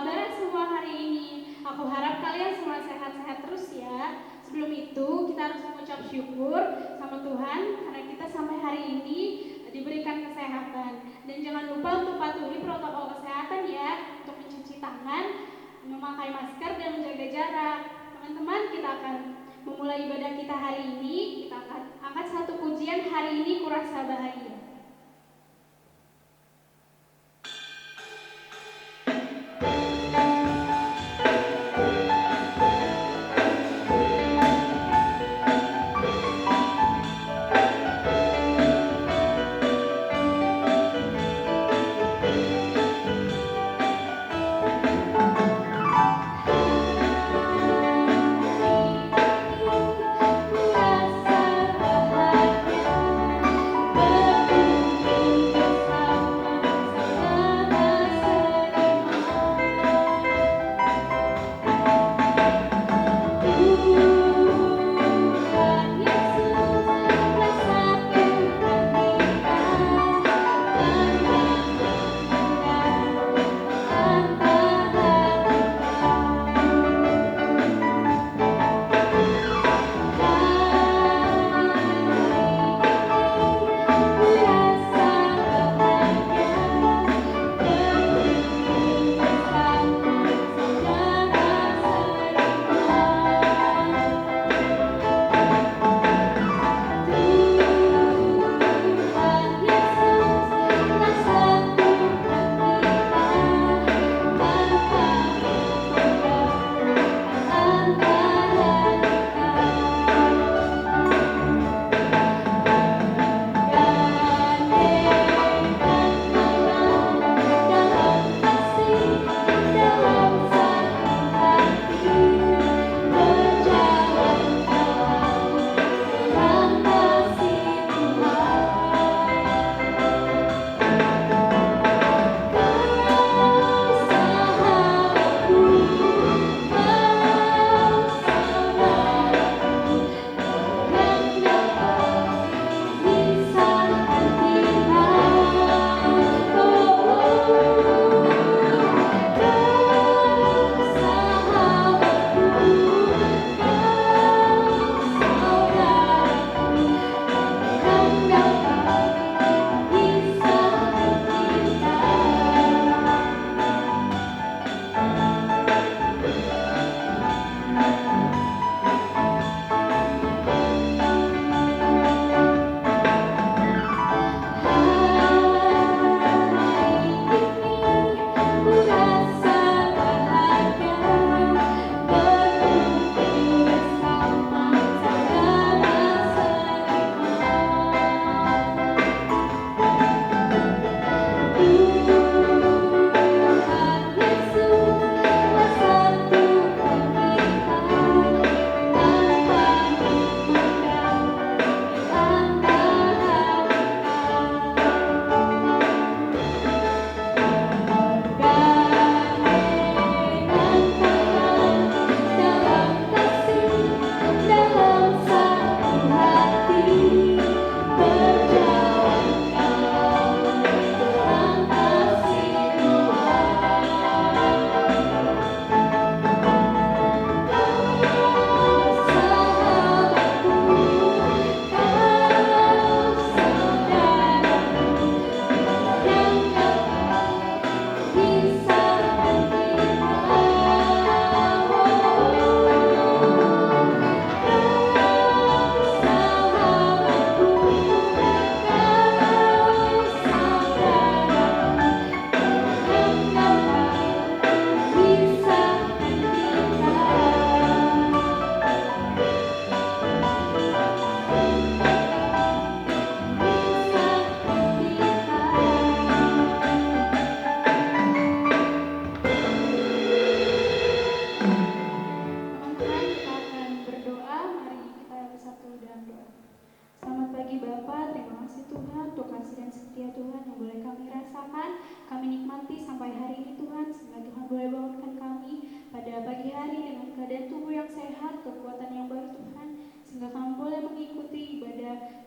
kabar semua hari ini? Aku harap kalian semua sehat-sehat terus ya. Sebelum itu, kita harus mengucap syukur sama Tuhan karena kita sampai hari ini diberikan kesehatan. Dan jangan lupa untuk patuhi protokol kesehatan ya, untuk mencuci tangan, memakai masker, dan menjaga jarak. Teman-teman, kita akan memulai ibadah kita hari ini. Kita akan angkat satu pujian hari ini, Kurasa Bahagia.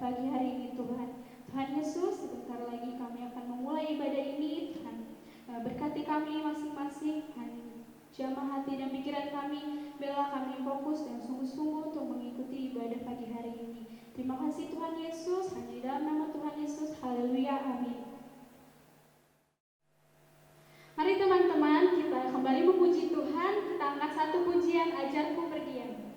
Pagi hari ini Tuhan. Tuhan Yesus, sebentar lagi kami akan memulai ibadah ini. Tuhan berkati kami masing-masing. Jamah hati dan pikiran kami, biarlah kami fokus dan sungguh-sungguh untuk mengikuti ibadah pagi hari ini. Terima kasih Tuhan Yesus, hanya di dalam nama Tuhan Yesus, haleluya, amin. Mari teman-teman, kita kembali memuji Tuhan, kita angkat satu pujian, ajarku berdiam.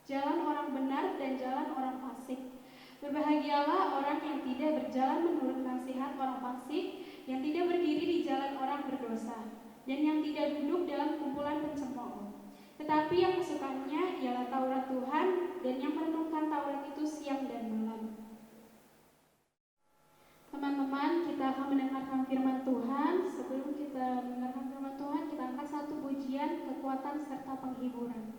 jalan orang benar dan jalan orang fasik. Berbahagialah orang yang tidak berjalan menurut nasihat orang fasik, yang tidak berdiri di jalan orang berdosa, dan yang tidak duduk dalam kumpulan pencemooh. Tetapi yang kesukaannya ialah Taurat Tuhan, dan yang merenungkan Taurat itu siang dan malam. Teman-teman, kita akan mendengarkan firman Tuhan. Sebelum kita mendengarkan firman Tuhan, kita angkat satu pujian, kekuatan serta penghiburan.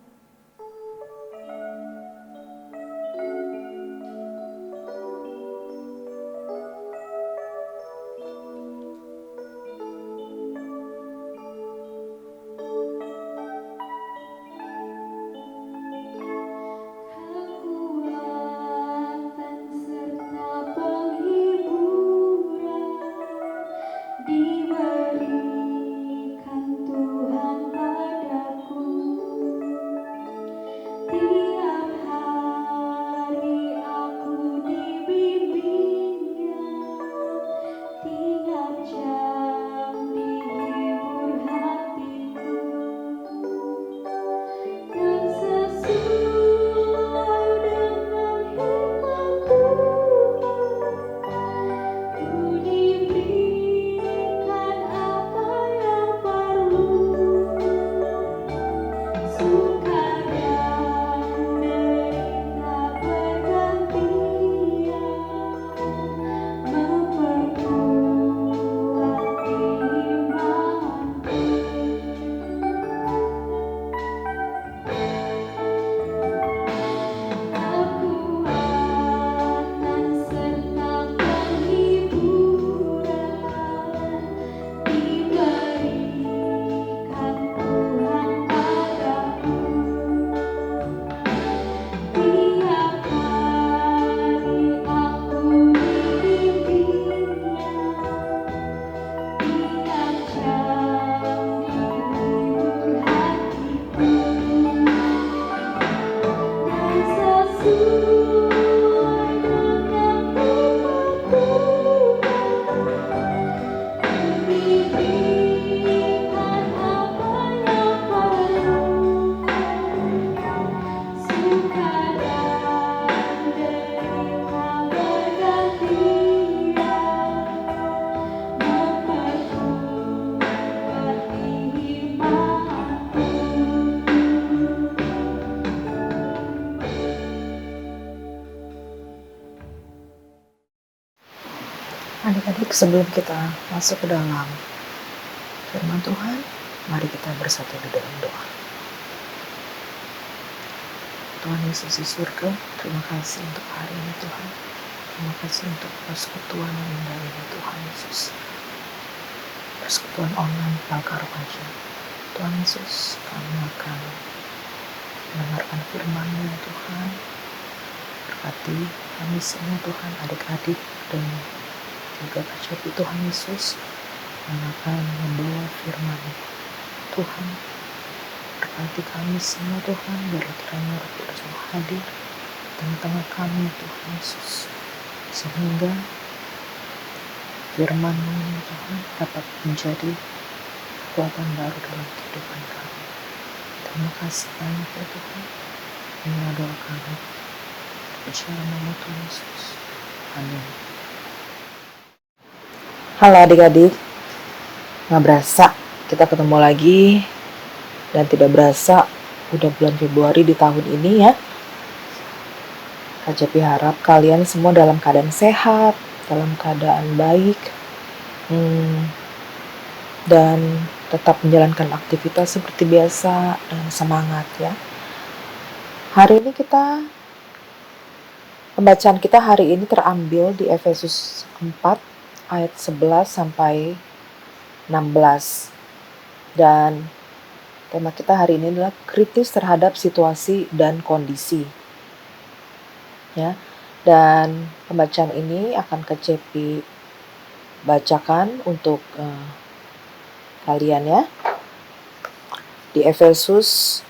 Adik-adik, sebelum kita masuk ke dalam firman Tuhan, mari kita bersatu di dalam doa. Tuhan Yesus di surga, terima kasih untuk hari ini Tuhan. Terima kasih untuk persekutuan yang indah ini Tuhan Yesus. Persekutuan online Palkar Raja. Tuhan Yesus, kami akan mendengarkan firman-Mu Tuhan. Berkati kami semua Tuhan, adik-adik dan juga Kak Tuhan Yesus yang akan membawa firman Tuhan. Berkati kami semua Tuhan, biarlah kiranya Roh Kudus hadir di tengah-tengah kami Tuhan Yesus, sehingga firman-Mu Tuhan dapat menjadi kekuatan baru dalam kehidupan kami. Terima kasih banyak ya Tuhan. Inilah doa kami bicara nama Tuhan Yesus. Amin. Halo adik-adik, gak berasa kita ketemu lagi, dan tidak berasa udah bulan Februari di tahun ini ya. Kak Cepi harap kalian semua dalam keadaan sehat, dalam keadaan baik, dan tetap menjalankan aktivitas seperti biasa dan semangat ya. Hari ini pembacaan kita hari ini terambil di Efesus 4 ayat 11 sampai 16. Dan tema kita hari ini adalah kritis terhadap situasi dan kondisi. Ya. Dan pembacaan ini akan Kak Cepi bacakan untuk kalian ya. Di Efesus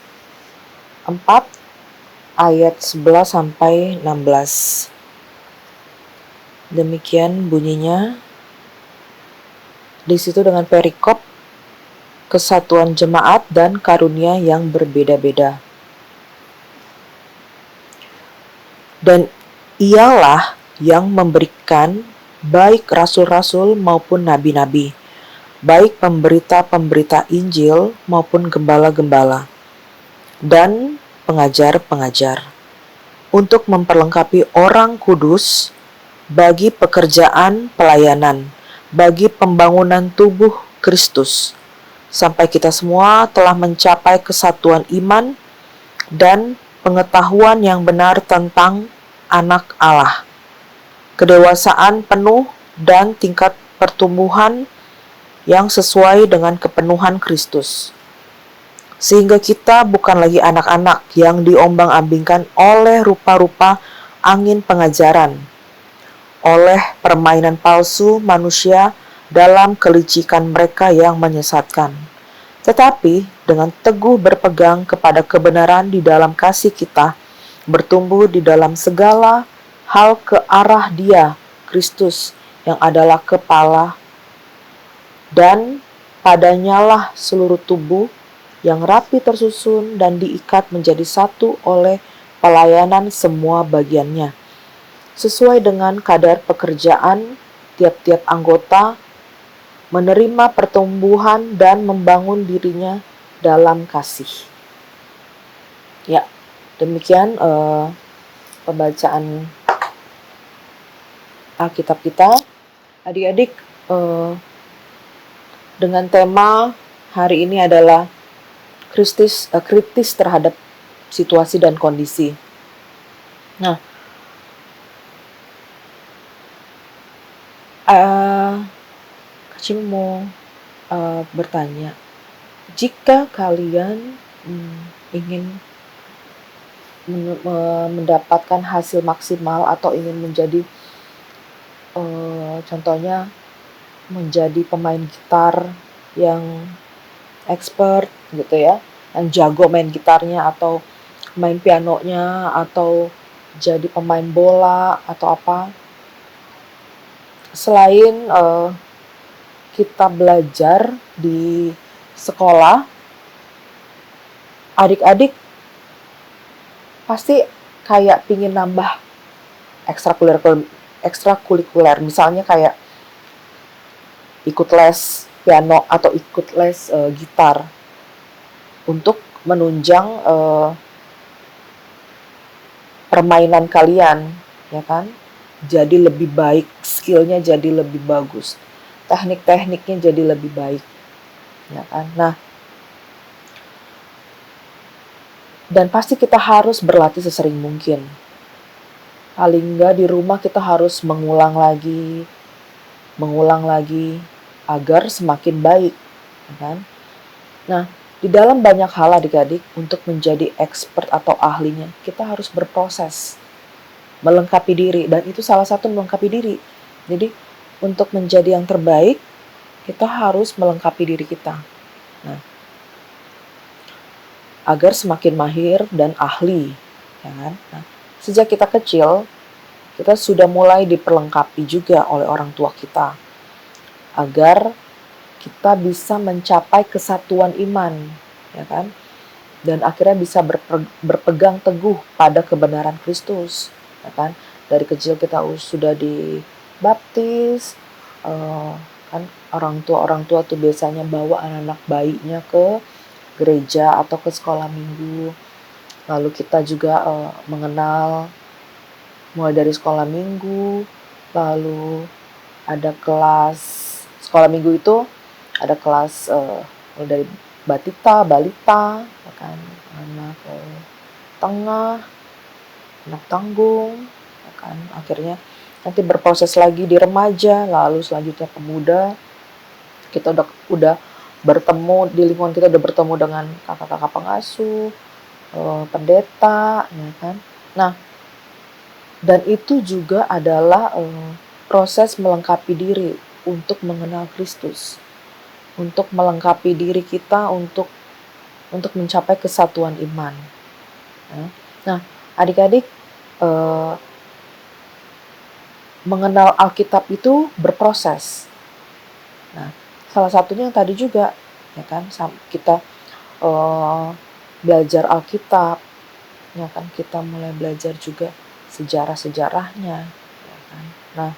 4 ayat 11 sampai 16. Demikian bunyinya. Di situ dengan perikop kesatuan jemaat dan karunia yang berbeda-beda. Dan ialah yang memberikan baik rasul-rasul maupun nabi-nabi, baik pemberita-pemberita Injil maupun gembala-gembala, dan pengajar-pengajar, untuk memperlengkapi orang kudus bagi pekerjaan pelayanan, bagi pembangunan tubuh Kristus, sampai kita semua telah mencapai kesatuan iman dan pengetahuan yang benar tentang anak Allah, kedewasaan penuh dan tingkat pertumbuhan yang sesuai dengan kepenuhan Kristus. Sehingga kita bukan lagi anak-anak yang diombang-ambingkan oleh rupa-rupa angin pengajaran, oleh permainan palsu manusia dalam kelicikan mereka yang menyesatkan. Tetapi dengan teguh berpegang kepada kebenaran di dalam kasih kita, bertumbuh di dalam segala hal ke arah Dia, Kristus, yang adalah kepala, dan padanyalah seluruh tubuh yang rapi tersusun dan diikat menjadi satu oleh pelayanan semua bagiannya, sesuai dengan kadar pekerjaan tiap-tiap anggota, menerima pertumbuhan dan membangun dirinya dalam kasih. Ya, demikian pembacaan Alkitab kita. Adik-adik, dengan tema hari ini adalah kritis terhadap situasi dan kondisi. Nah, Kacim mau bertanya, jika kalian ingin mendapatkan hasil maksimal atau ingin menjadi contohnya menjadi pemain gitar yang expert gitu ya, yang jago main gitarnya atau main pianonya atau jadi pemain bola atau apa, selain kita belajar di sekolah, adik-adik pasti kayak pingin nambah ekstrakurikuler, misalnya kayak ikut les piano atau ikut les gitar untuk menunjang permainan kalian, ya kan? Jadi lebih baik, skillnya jadi lebih bagus, teknik-tekniknya jadi lebih baik, ya kan? Nah, dan pasti kita harus berlatih sesering mungkin. Paling enggak di rumah kita harus mengulang lagi agar semakin baik, ya kan? Nah, di dalam banyak hal adik-adik, untuk menjadi expert atau ahlinya, kita harus berproses, melengkapi diri, dan itu salah satu melengkapi diri. Jadi, untuk menjadi yang terbaik, kita harus melengkapi diri kita. Nah, agar semakin mahir dan ahli, ya kan? Nah, sejak kita kecil, kita sudah mulai diperlengkapi juga oleh orang tua kita, agar kita bisa mencapai kesatuan iman, ya kan? Dan akhirnya bisa berpegang teguh pada kebenaran Kristus, ya kan? Dari kecil kita sudah dibaptis, kan orang tua tuh biasanya bawa anak-anak bayinya ke gereja atau ke sekolah minggu. Lalu kita juga mengenal mulai dari sekolah minggu, lalu ada kelas sekolah minggu itu ada kelas mulai dari balita, ya kan, anak tengah, anak tanggung, ya kan, akhirnya nanti berproses lagi di remaja, lalu selanjutnya pemuda. Kita udah bertemu di lingkungan kita, udah bertemu dengan kakak-kakak pengasuh, pendeta, ya kan. Nah, dan itu juga adalah proses melengkapi diri untuk mengenal Kristus, untuk melengkapi diri kita untuk mencapai kesatuan iman. Nah, adik-adik, mengenal Alkitab itu berproses. Nah, salah satunya yang tadi juga, ya kan, kita belajar Alkitab, ya kan, kita mulai belajar juga sejarah-sejarahnya, ya kan? Nah,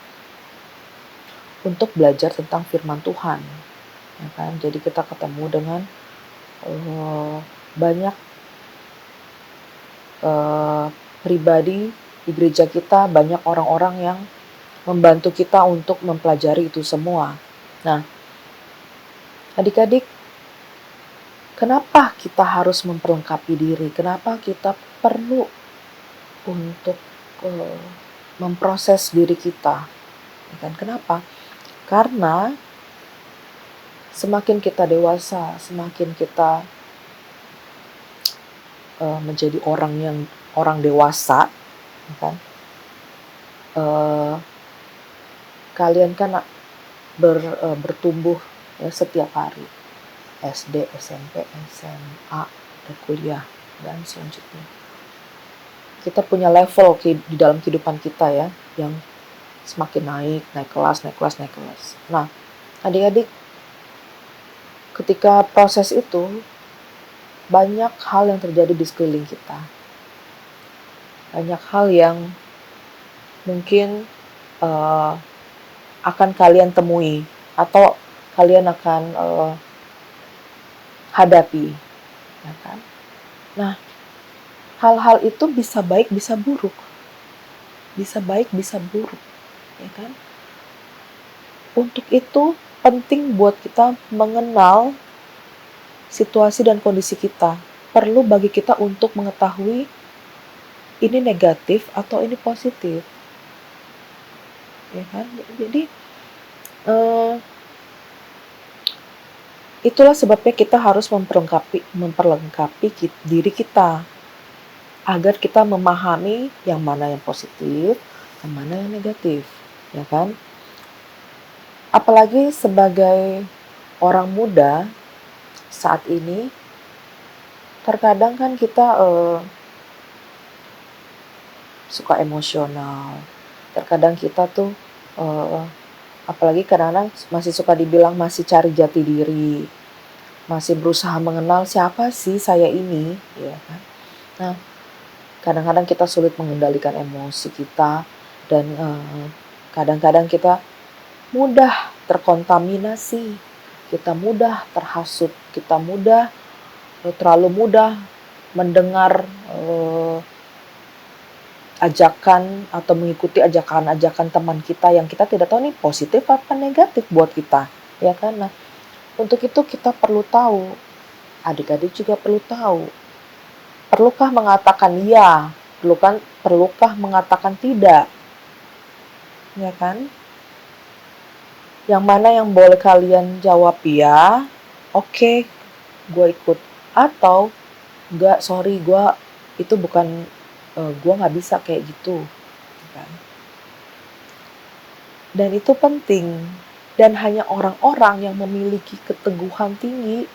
untuk belajar tentang firman Tuhan, ya kan? Jadi kita ketemu dengan banyak pribadi di gereja kita, banyak orang-orang yang membantu kita untuk mempelajari itu semua. Nah, adik-adik, kenapa kita harus memperlengkapi diri? Kenapa kita perlu untuk memproses diri kita? Ya kan? Kenapa? Karena semakin kita dewasa, semakin kita menjadi orang dewasa, ya kan? Kalian kan bertumbuh ya, setiap hari, SD, SMP, SMA, dan kuliah, dan selanjutnya. Kita punya level di dalam kehidupan kita ya, yang semakin naik kelas. Nah, adik-adik, ketika proses itu, banyak hal yang terjadi di sekeliling kita. Banyak hal yang mungkin akan kalian temui atau kalian akan hadapi, ya kan? Nah, hal-hal itu bisa baik, bisa buruk. Bisa baik, bisa buruk, ya kan? Untuk itu penting buat kita mengenal situasi dan kondisi kita. Perlu bagi kita untuk mengetahui ini negatif atau ini positif, ya kan? Jadi itulah sebabnya kita harus memperlengkapi diri kita agar kita memahami yang mana yang positif, yang mana yang negatif, ya kan? Apalagi sebagai orang muda saat ini, terkadang kan kita suka emosional. Terkadang kita tuh apalagi kadang-kadang masih suka dibilang masih cari jati diri, masih berusaha mengenal siapa sih saya ini, ya kan? Nah, kadang-kadang kita sulit mengendalikan emosi kita, dan kadang-kadang kita mudah terkontaminasi, kita mudah terhasut, kita terlalu mudah mendengar ajakan atau mengikuti ajakan-ajakan teman kita yang kita tidak tahu nih positif apa negatif buat kita, ya kan? Nah, untuk itu kita perlu tahu, adik-adik juga perlu tahu, perlukah mengatakan ya, perlukah mengatakan tidak, ya kan? Yang mana yang boleh kalian jawab ya, oke, gue ikut, atau enggak, sorry, itu bukan, gue nggak bisa kayak gitu, kan? Dan itu penting, dan hanya orang-orang yang memiliki keteguhan tinggi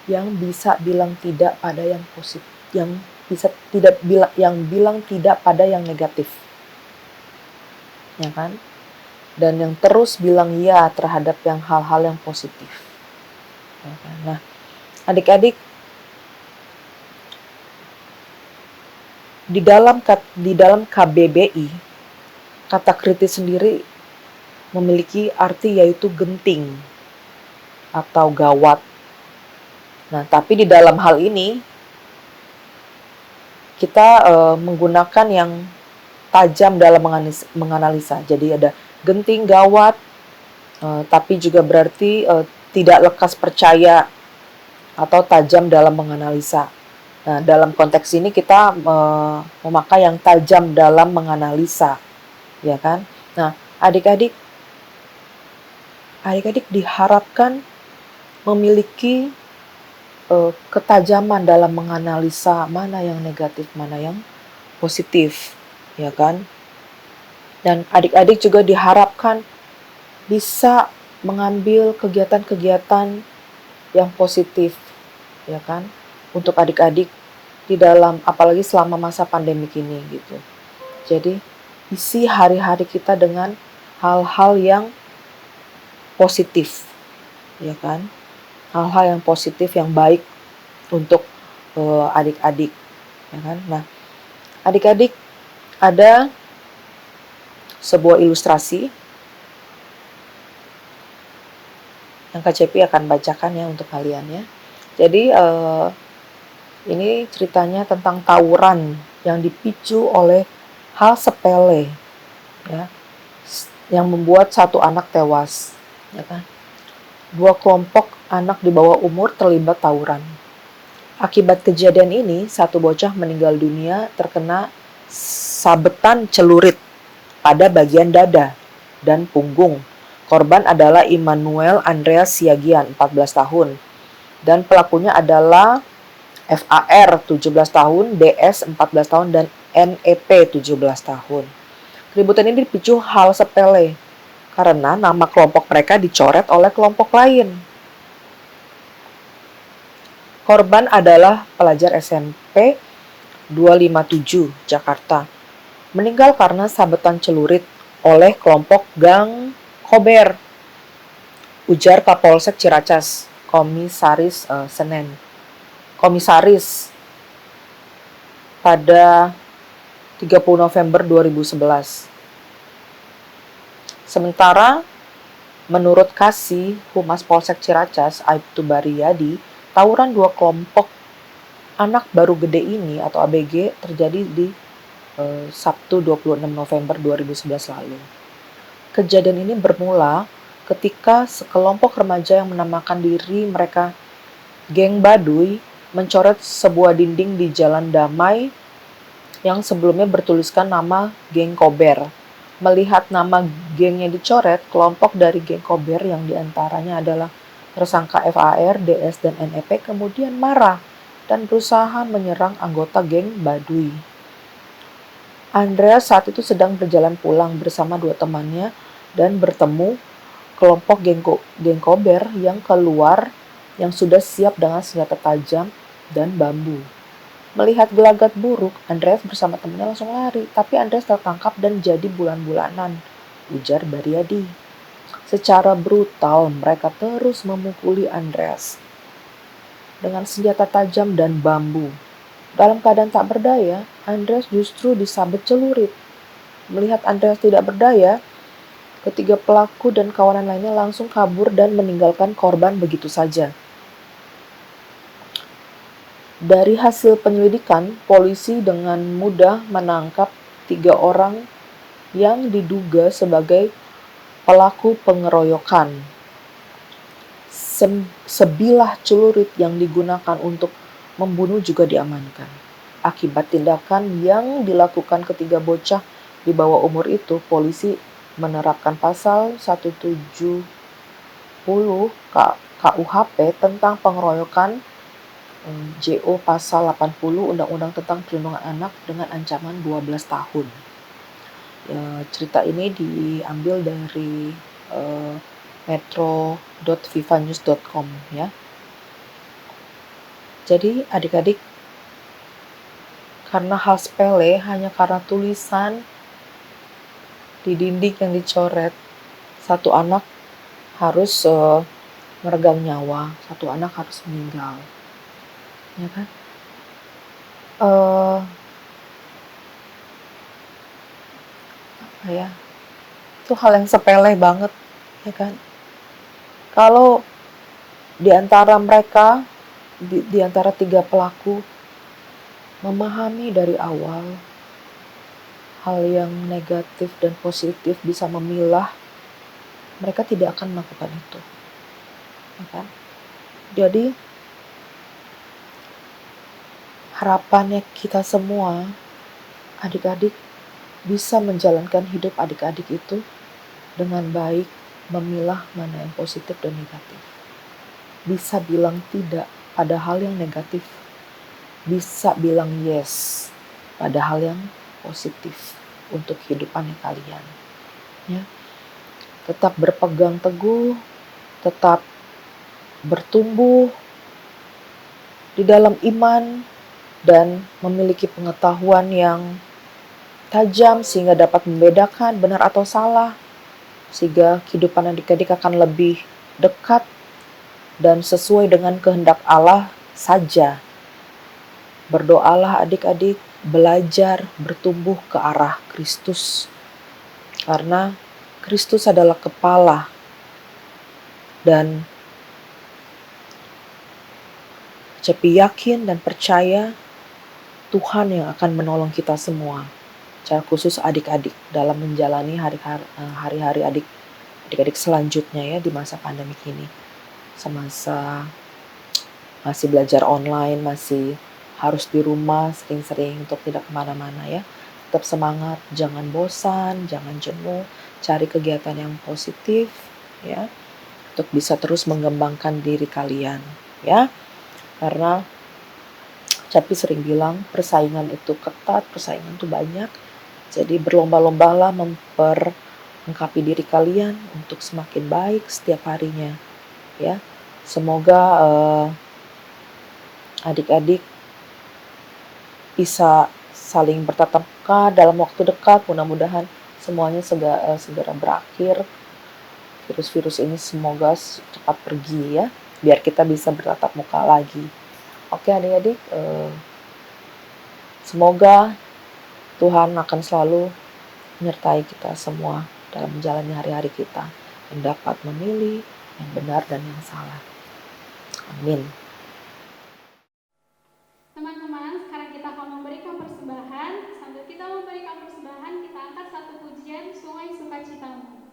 yang bisa bilang tidak pada yang positif, yang bilang tidak pada yang negatif, ya kan? Dan yang terus bilang ya terhadap yang hal-hal yang positif, ya kan? Nah, adik-adik, di dalam KBBI, kata kritis sendiri memiliki arti yaitu genting atau gawat. Nah, tapi di dalam hal ini kita menggunakan yang tajam dalam menganalisa. Jadi ada genting, gawat, tapi juga berarti tidak lekas percaya atau tajam dalam menganalisa. Nah, dalam konteks ini kita memakai yang tajam dalam menganalisa, ya kan? Nah, adik-adik diharapkan memiliki ketajaman dalam menganalisa mana yang negatif, mana yang positif, ya kan? Dan adik-adik juga diharapkan bisa mengambil kegiatan-kegiatan yang positif, ya kan? Untuk adik-adik di dalam, apalagi selama masa pandemi ini gitu. Jadi isi hari-hari kita dengan hal-hal yang positif, ya kan? Hal-hal yang positif, yang baik untuk adik-adik, ya kan? Nah, adik-adik ada sebuah ilustrasi yang Kak Cepi akan bacakan ya untuk kalian ya. Jadi ini ceritanya tentang tawuran yang dipicu oleh hal sepele ya, yang membuat satu anak tewas, ya kan? Dua kelompok anak di bawah umur terlibat tawuran. Akibat kejadian ini, satu bocah meninggal dunia terkena sabetan celurit pada bagian dada dan punggung. Korban adalah Immanuel Andreas Siagian, 14 tahun. Dan pelakunya adalah FAR, 17 tahun, DS, 14 tahun, dan NEP, 17 tahun. Keributan ini dipicu hal sepele, karena nama kelompok mereka dicoret oleh kelompok lain. Korban adalah pelajar SMP 257 Jakarta. Meninggal karena sabetan celurit oleh kelompok Gang Kober, ujar Kapolsek Ciracas, Komisaris pada 30 November 2011. Sementara menurut Kasih Humas Polsek Ciracas, Aibtu Bariyadi, tawuran dua kelompok anak baru gede ini atau ABG terjadi di Sabtu 26 November 2011 lalu. Kejadian ini bermula ketika sekelompok remaja yang menamakan diri mereka Geng Baduy mencoret sebuah dinding di Jalan Damai yang sebelumnya bertuliskan nama Geng Kober. Melihat nama gengnya dicoret, kelompok dari Geng Kober yang diantaranya adalah tersangka FAR, DS, dan NEP kemudian marah dan berusaha menyerang anggota Geng Baduy. Andreas saat itu sedang berjalan pulang bersama dua temannya dan bertemu kelompok Geng Kober yang keluar yang sudah siap dengan senjata tajam dan bambu. Melihat gelagat buruk, Andreas bersama temannya langsung lari, tapi Andreas tertangkap dan jadi bulan-bulanan, ujar Bariyadi. Secara brutal, mereka terus memukuli Andreas dengan senjata tajam dan bambu. Dalam keadaan tak berdaya, Andreas justru disabet celurit. Melihat Andreas tidak berdaya, ketiga pelaku dan kawanan lainnya langsung kabur dan meninggalkan korban begitu saja. Dari hasil penyelidikan, polisi dengan mudah menangkap 3 orang yang diduga sebagai pelaku pengeroyokan. Sebilah celurit yang digunakan untuk membunuh juga diamankan. Akibat tindakan yang dilakukan ketiga bocah di bawah umur itu, polisi menerapkan pasal 170 KUHP tentang pengeroyokan, JO pasal 80 Undang-Undang tentang Perlindungan Anak dengan ancaman 12 tahun. Cerita ini diambil dari metro.vivanews.com ya. Jadi adik-adik, karena hal sepele, hanya karena tulisan di dinding yang dicoret, satu anak harus meregang nyawa, satu anak harus meninggal. Ya kan? Apa ya? Itu hal yang sepele banget, ya kan? Kalau di antara mereka, di antara 3 pelaku memahami dari awal hal yang negatif dan positif, bisa memilah, mereka tidak akan melakukan itu, ya kan? Jadi harapannya kita semua, adik-adik, bisa menjalankan hidup adik-adik itu dengan baik, memilah mana yang positif dan negatif. Bisa bilang tidak pada hal yang negatif, bisa bilang yes pada hal yang positif untuk kehidupannya kalian. Ya. Tetap berpegang teguh, tetap bertumbuh di dalam iman, dan memiliki pengetahuan yang tajam sehingga dapat membedakan benar atau salah, sehingga kehidupan adik-adik akan lebih dekat dan sesuai dengan kehendak Allah saja. Berdoalah adik-adik, belajar bertumbuh ke arah Kristus. Karena Kristus adalah kepala dan Cepi yakin dan percaya Tuhan yang akan menolong kita semua. Secara khusus adik-adik dalam menjalani hari-hari adik-adik selanjutnya ya di masa pandemi ini. Semasa masih belajar online, masih harus di rumah sering-sering untuk tidak kemana-mana ya. Tetap semangat, jangan bosan, jangan jenuh, cari kegiatan yang positif ya, untuk bisa terus mengembangkan diri kalian ya. Karena Capi sering bilang persaingan itu ketat, persaingan itu banyak. Jadi berlomba-lombalah memperlengkapi diri kalian untuk semakin baik setiap harinya ya. Semoga adik-adik bisa saling bertatap muka dalam waktu dekat. Mudah-mudahan semuanya segera berakhir. Virus-virus ini semoga cepat pergi ya, biar kita bisa bertatap muka lagi. Oke adik-adik, semoga Tuhan akan selalu menyertai kita semua dalam menjalani hari-hari kita, yang dapat memilih yang benar dan yang salah. Amin. Teman-teman, sekarang kita akan memberikan persembahan. Sambil kita memberikan persembahan, kita angkat satu pujian Sungai Sukacitamu.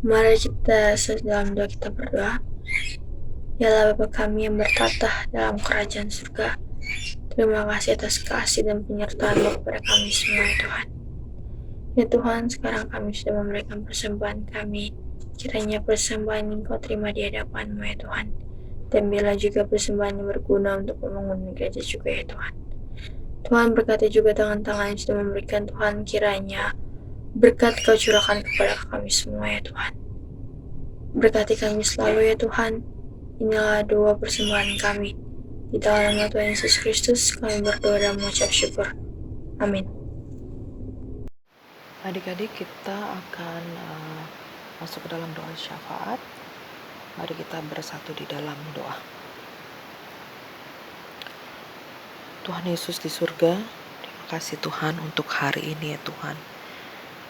Mari kita dalam doa kita berdoa. Ya Allah Bapa kami yang bertatah dalam kerajaan surga, Terima kasih atas kasih dan penyertaan-Mu kepada kami semua ya Tuhan. Ya Tuhan, sekarang kami sudah memberikan persembahan kami. Kiranya persembahan ini Kau terima di hadapan-Mu ya Tuhan. Dan bila juga persembahan yang berguna untuk membangun gereja juga ya Tuhan. Tuhan berkati juga tangan-tangan yang sudah memberikan Tuhan, kiranya berkat Kau curahkan kepada kami semua ya Tuhan. Berkati kami selalu ya Tuhan. Inilah doa persembahan kami. Di dalam nama Tuhan Yesus Kristus kami berdoa dan mengucap syukur. Amin. Adik-adik, kita akan masuk ke dalam doa syafaat. Mari kita bersatu di dalam doa. Tuhan Yesus di surga, terima kasih Tuhan untuk hari ini ya Tuhan.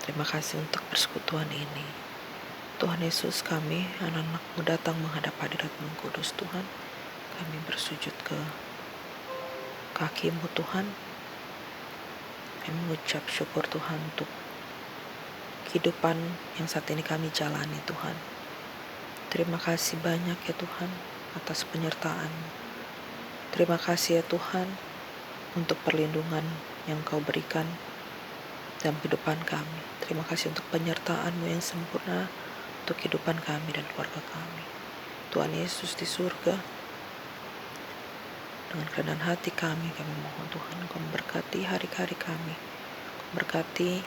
Terima kasih untuk persekutuan ini. Tuhan Yesus, kami anak-anak-Mu datang menghadap hadirat-Mu kudus Tuhan. Kami bersujud ke kaki-Mu Tuhan. Kami mengucap syukur Tuhan untuk kehidupan yang saat ini kami jalani Tuhan. Terima kasih banyak ya Tuhan atas penyertaan-Mu. Terima kasih ya Tuhan untuk perlindungan yang Kau berikan dalam kehidupan kami. Terima kasih untuk penyertaan-Mu yang sempurna untuk kehidupan kami dan keluarga kami. Tuhan Yesus di surga, dengan kerendahan hati kami mohon Tuhan Kau memberkati hari-hari kami. Kau berkati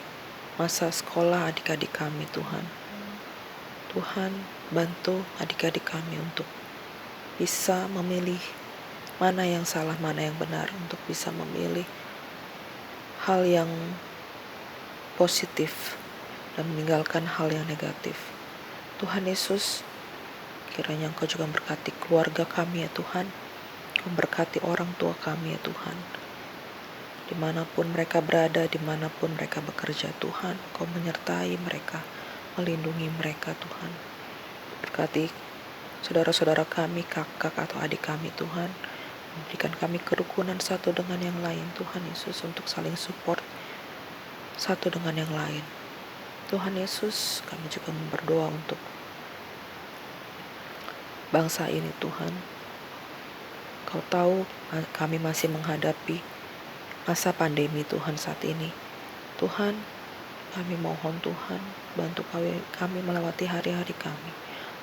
masa sekolah adik-adik kami Tuhan. Tuhan, bantu adik-adik kami untuk bisa memilih mana yang salah, mana yang benar, untuk bisa memilih hal yang positif dan meninggalkan hal yang negatif. Tuhan Yesus, kiranya Engkau juga memberkati keluarga kami ya Tuhan. Engkau memberkati orang tua kami ya Tuhan. Dimanapun mereka berada, dimanapun mereka bekerja Tuhan, Kau menyertai mereka, melindungi mereka Tuhan. Berkati saudara-saudara kami, kakak atau adik kami Tuhan. Memberikan kami kerukunan satu dengan yang lain Tuhan Yesus, untuk saling support satu dengan yang lain. Tuhan Yesus, kami juga berdoa untuk bangsa ini Tuhan. Kau tahu kami masih menghadapi masa pandemi Tuhan saat ini. Tuhan, kami mohon Tuhan, bantu kami melewati hari-hari kami.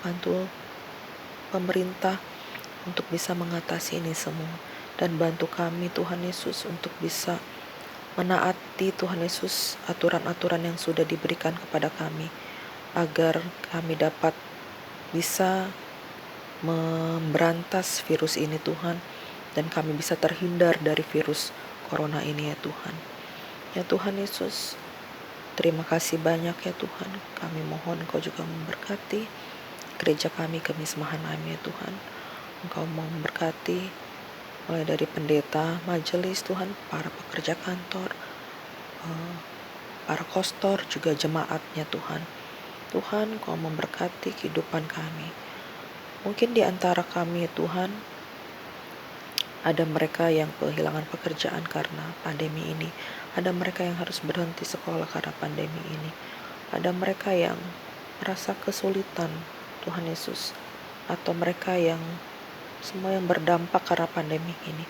Bantu pemerintah untuk bisa mengatasi ini semua. Dan bantu kami Tuhan Yesus untuk bisa menaati Tuhan Yesus aturan-aturan yang sudah diberikan kepada kami, agar kami dapat bisa memberantas virus ini Tuhan, dan kami bisa terhindar dari virus Corona ini ya Tuhan. Ya Tuhan Yesus, terima kasih banyak ya Tuhan. Kami mohon Engkau juga memberkati gereja kami, Kemismahan Ami ya Tuhan. Engkau mau memberkati mulai dari pendeta, majelis Tuhan, para pekerja kantor, para kostor, juga jemaatnya Tuhan. Tuhan, Engkau memberkati kehidupan kami. Mungkin di antara kami ya Tuhan, ada mereka yang kehilangan pekerjaan karena pandemi ini. Ada mereka yang harus berhenti sekolah karena pandemi ini. Ada mereka yang merasa kesulitan, Tuhan Yesus. Atau mereka yang semua yang berdampak karena pandemi ini.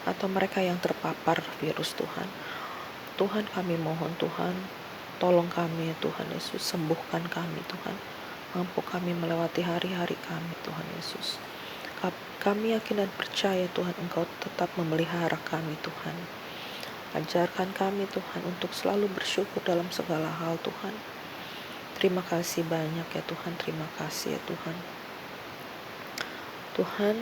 Atau mereka yang terpapar virus Tuhan. Tuhan, kami mohon Tuhan, tolong kami Tuhan Yesus. Sembuhkan kami Tuhan. Mampu kami melewati hari-hari kami Tuhan Yesus. Kami yakin dan percaya Tuhan Engkau tetap memelihara kami Tuhan. Ajarkan kami Tuhan untuk selalu bersyukur dalam segala hal Tuhan. Terima kasih banyak ya Tuhan, terima kasih ya Tuhan. Tuhan,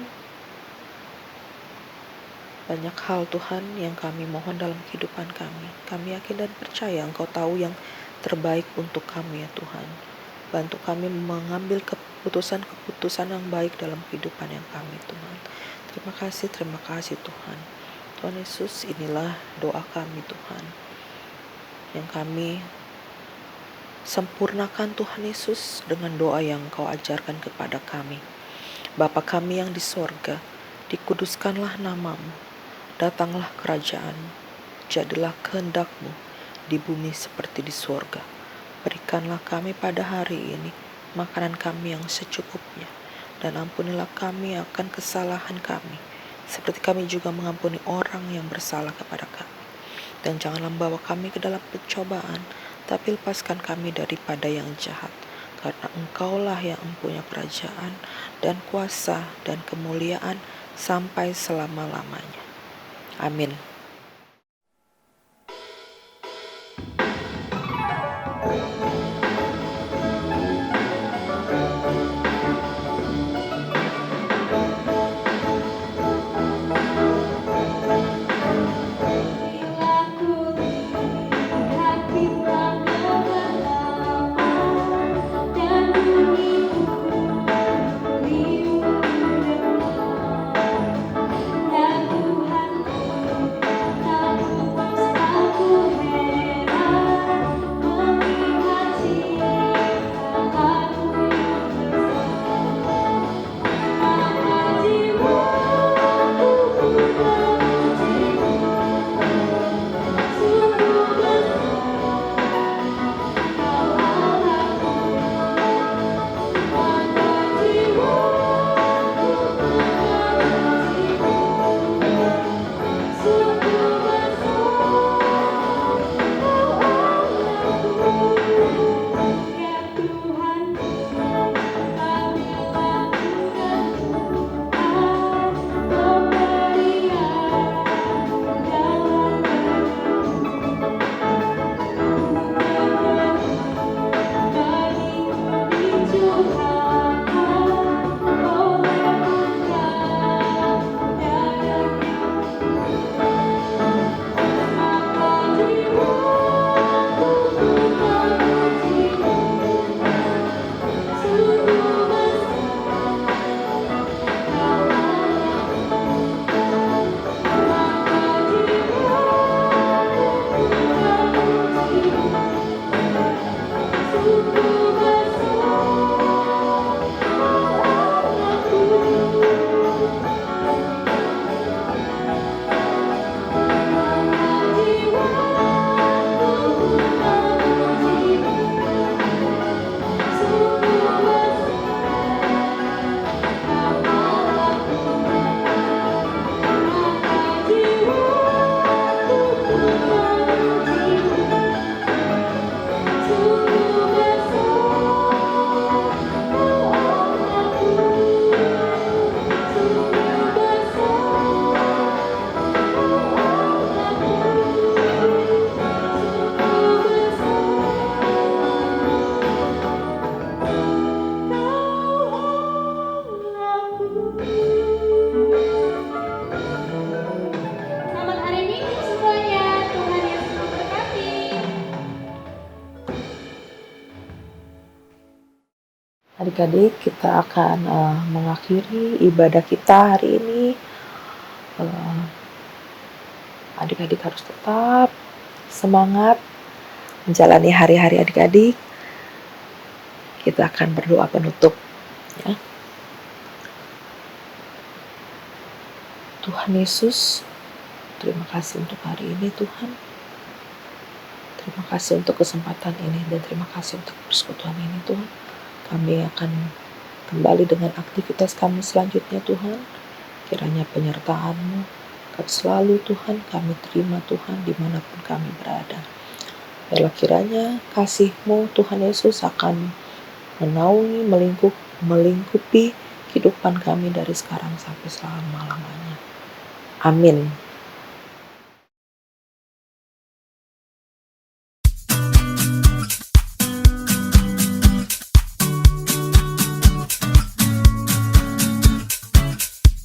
banyak hal Tuhan yang kami mohon dalam kehidupan kami. Kami yakin dan percaya Engkau tahu yang terbaik untuk kami ya Tuhan. Bantu kami mengambil keputusan-keputusan yang baik dalam kehidupan yang kami Tuhan. Terima kasih Tuhan. Tuhan Yesus, inilah doa kami Tuhan, yang kami sempurnakan Tuhan Yesus dengan doa yang Kau ajarkan kepada kami. Bapa kami yang di sorga, dikuduskanlah nama-Mu, datanglah kerajaan-Mu, jadilah kehendak-Mu di bumi seperti di sorga. Berikanlah kami pada hari ini makanan kami yang secukupnya, dan ampunilah kami akan kesalahan kami, seperti kami juga mengampuni orang yang bersalah kepada kami. Dan janganlah membawa kami ke dalam pencobaan, tapi lepaskan kami daripada yang jahat. Karena Engkaulah yang mempunyai kerajaan dan kuasa dan kemuliaan sampai selama-lamanya. Amin. Bila ku lihat bintang gemerlap dan bumi meliuk dekat, ya Tuhan, tak putus aku heran melihat ciptaanmu yang besar. Maka jiwaku memujimu, sungguh besar Kau Allahku. Maka jiwaku memujimu, sungguh besar Kau Allahku. Ya Tuhanku, apabila ku dengar pemberian dalam bagiku dicurahkan oleh Engkau dagangnya. Maka jiwaku memujimu, sungguh besar Kau Allahku. Maka jiwaku memujimu, sungguh besar Kau Selamat hari Minggu semuanya. Tuhan Yesus memberkati. Adik-adik, kita akan mengakhiri ibadah kita hari ini. Adik-adik harus tetap semangat menjalani hari-hari adik-adik. Kita akan berdoa penutup, ya. Tuhan Yesus, terima kasih untuk hari ini Tuhan. Terima kasih untuk kesempatan ini dan terima kasih untuk persekutuan ini Tuhan. Kami akan kembali dengan aktivitas kami selanjutnya Tuhan. Kiranya penyertaan-Mu akan selalu Tuhan kami terima Tuhan dimanapun kami berada. Biarlah kiranya kasih-Mu Tuhan Yesus akan menaungi, melingkupi kehidupan kami dari sekarang sampai selama-lamanya. Amin.